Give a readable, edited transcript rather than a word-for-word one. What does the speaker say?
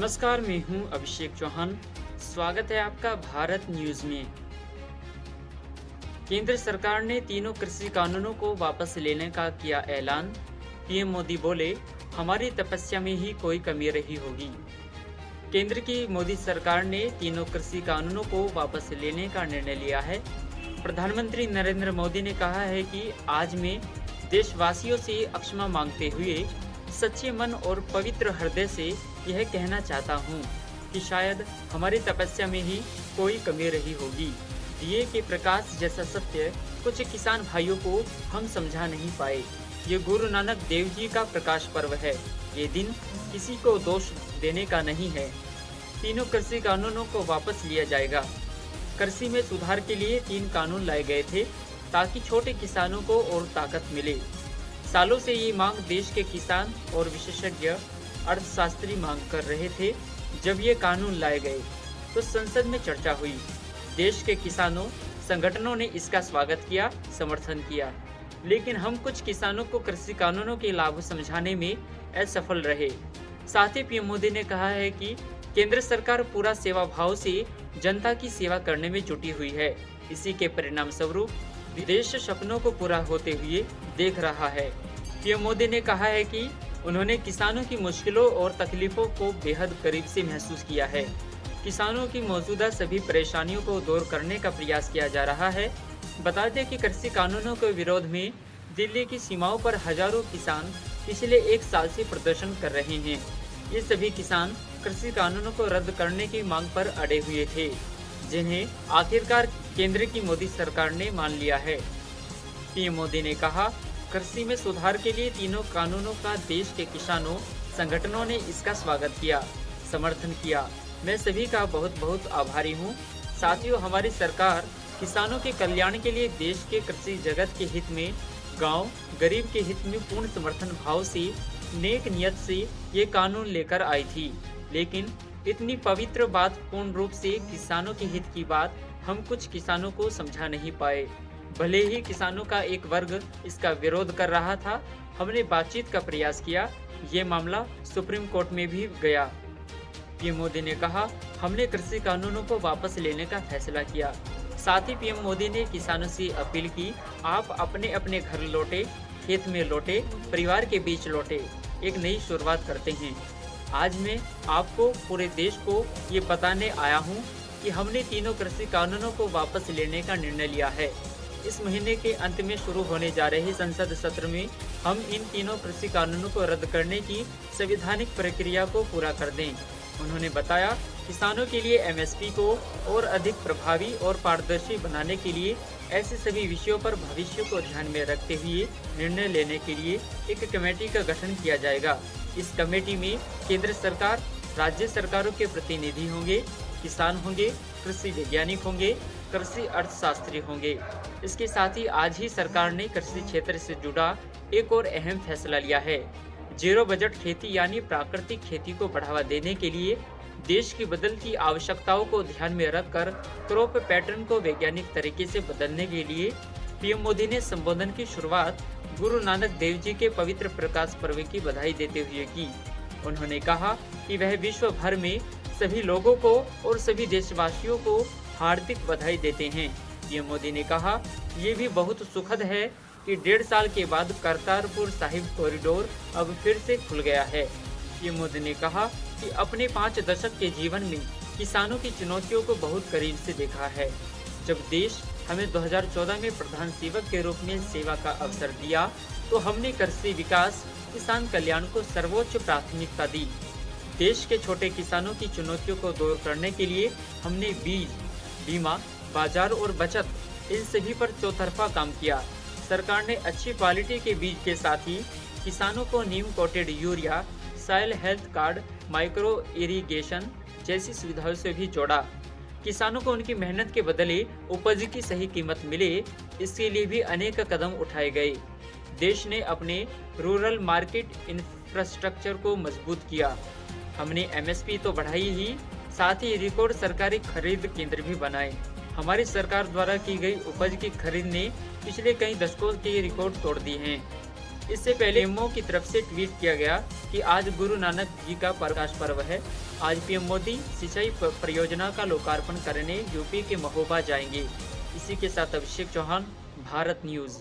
नमस्कार, मैं हूं अभिषेक चौहान। स्वागत है आपका भारत न्यूज में। केंद्र सरकार ने तीनों कृषि कानूनों को वापस लेने का किया ऐलान। पीएम मोदी बोले, हमारी तपस्या में ही कोई कमी रही होगी। केंद्र की मोदी सरकार ने तीनों कृषि कानूनों को वापस लेने का निर्णय लिया है। प्रधानमंत्री नरेंद्र मोदी ने कहा है कि आज मैं देशवासियों से क्षमा मांगते हुए सच्चे मन और पवित्र हृदय से यह कहना चाहता हूँ कि शायद हमारी तपस्या में ही कोई कमी रही होगी। दिए के प्रकाश जैसा सत्य कुछ किसान भाइयों को हम समझा नहीं पाए। ये गुरु नानक देव जी का प्रकाश पर्व है। ये दिन किसी को दोष देने का नहीं है। तीनों कृषि कानूनों को वापस लिया जाएगा। कृषि में सुधार के लिए 3 कानून लाए गए थे ताकि छोटे किसानों को और ताकत मिले। सालों से ये मांग देश के किसान और विशेषज्ञ अर्थशास्त्री मांग कर रहे थे। जब ये कानून लाए गए तो संसद में चर्चा हुई। देश के किसानों संगठनों ने इसका स्वागत किया, समर्थन किया, लेकिन हम कुछ किसानों को कृषि कानूनों के लाभ समझाने में असफल रहे। साथ ही पीएम मोदी ने कहा है कि केंद्र सरकार पूरा सेवा भाव से जनता की सेवा करने में जुटी हुई है। इसी के परिणाम स्वरूप देश सपनों को पूरा होते हुए देख रहा है। पीएम मोदी ने कहा है कि उन्होंने किसानों की मुश्किलों और तकलीफों को बेहद करीब से महसूस किया है। किसानों की मौजूदा सभी परेशानियों को दूर करने का प्रयास किया जा रहा है। बता दें कि कृषि कानूनों के विरोध में दिल्ली की सीमाओं पर हजारों किसान पिछले 1 साल से प्रदर्शन कर रहे हैं। ये सभी किसान कृषि कानूनों को रद्द करने की मांग पर अड़े हुए थे, जिन्हें आखिरकार केंद्र की मोदी सरकार ने मान लिया है। पीएम मोदी ने कहा, कृषि में सुधार के लिए तीनों कानूनों का देश के किसानों संगठनों ने इसका स्वागत किया, समर्थन किया। मैं सभी का बहुत बहुत आभारी हूँ। साथियों, हमारी सरकार किसानों के कल्याण के लिए देश के कृषि जगत के हित में, गांव गरीब के हित में पूर्ण समर्थन भाव से, नेक नियत से ये कानून लेकर आई थी। लेकिन इतनी पवित्र बात पूर्ण रूप से किसानों के हित की बात हम कुछ किसानों को समझा नहीं पाए। भले ही किसानों का एक वर्ग इसका विरोध कर रहा था, हमने बातचीत का प्रयास किया। ये मामला सुप्रीम कोर्ट में भी गया। पीएम मोदी ने कहा, हमने कृषि कानूनों को वापस लेने का फैसला किया। साथ ही पीएम मोदी ने किसानों से अपील की, आप अपने अपने घर लौटे, खेत में लौटे, परिवार के बीच लौटे, एक नई शुरुआत करते हैं। आज मैं आपको, पूरे देश को ये बताने आया हूँ कि हमने तीनों कृषि कानूनों को वापस लेने का निर्णय लिया है। इस महीने के अंत में शुरू होने जा रहे संसद सत्र में हम इन तीनों कृषि कानूनों को रद्द करने की संवैधानिक प्रक्रिया को पूरा कर दें। उन्होंने बताया, किसानों के लिए एमएसपी को और अधिक प्रभावी और पारदर्शी बनाने के लिए ऐसे सभी विषयों पर भविष्य को ध्यान में रखते हुए निर्णय लेने के लिए एक कमेटी का गठन किया जाएगा। इस कमेटी में केंद्र सरकार, राज्य सरकारों के प्रतिनिधि होंगे, किसान होंगे, कृषि वैज्ञानिक होंगे, कृषि अर्थशास्त्री होंगे। इसके साथ ही आज ही सरकार ने कृषि क्षेत्र से जुड़ा एक और अहम फैसला लिया है। जीरो बजट खेती यानी प्राकृतिक खेती को बढ़ावा देने के लिए देश की बदलती आवश्यकताओं को ध्यान में रखकर क्रॉप पैटर्न को वैज्ञानिक तरीके से बदलने के लिए पीएम मोदी ने संबोधन की शुरुआत गुरु नानक देव जी के पवित्र प्रकाश पर्व की बधाई देते हुए की। उन्होंने कहा कि वह विश्व भर में सभी लोगों को और सभी देशवासियों को हार्दिक बधाई देते हैं। पीएम मोदी ने कहा, ये भी बहुत सुखद है कि 1.5 साल के बाद करतारपुर साहिब कॉरिडोर अब फिर से खुल गया है। पीएम मोदी ने कहा कि अपने 5 दशक के जीवन में किसानों की चुनौतियों को बहुत करीब से देखा है। जब देश हमें 2014 में प्रधान सेवक के रूप में सेवा का अवसर दिया तो हमने कृषि विकास, किसान कल्याण को सर्वोच्च प्राथमिकता दी। देश के छोटे किसानों की चुनौतियों को दूर करने के लिए हमने बीज, बीमा, बाजार और बचत, इन सभी पर चौतरफा काम किया। सरकार ने अच्छी क्वालिटी के बीज के साथ ही किसानों को neem coated urea, soil health card, micro irrigation जैसी सुविधाओं से भी जोड़ा। किसानों को उनकी मेहनत के बदले उपज की सही कीमत मिले, इसके लिए भी अनेक कदम उठाए गए। देश ने अपने रूरल मार्केट इंफ्रास्ट्रक्चर को मजबूत किया। हमने एमएसपी तो बढ़ाई ही, साथ ही रिकॉर्ड सरकारी खरीद केंद्र भी बनाए। हमारी सरकार द्वारा की गई उपज की खरीद ने पिछले कई दशकों के रिकॉर्ड तोड़ दिए हैं। इससे पहले पीएमओ की तरफ से ट्वीट किया गया कि आज गुरु नानक जी का प्रकाश पर्व है। आज पीएम मोदी सिंचाई परियोजना का लोकार्पण करने यूपी के महोबा जाएंगे। इसी के साथ अभिषेक चौहान, भारत न्यूज।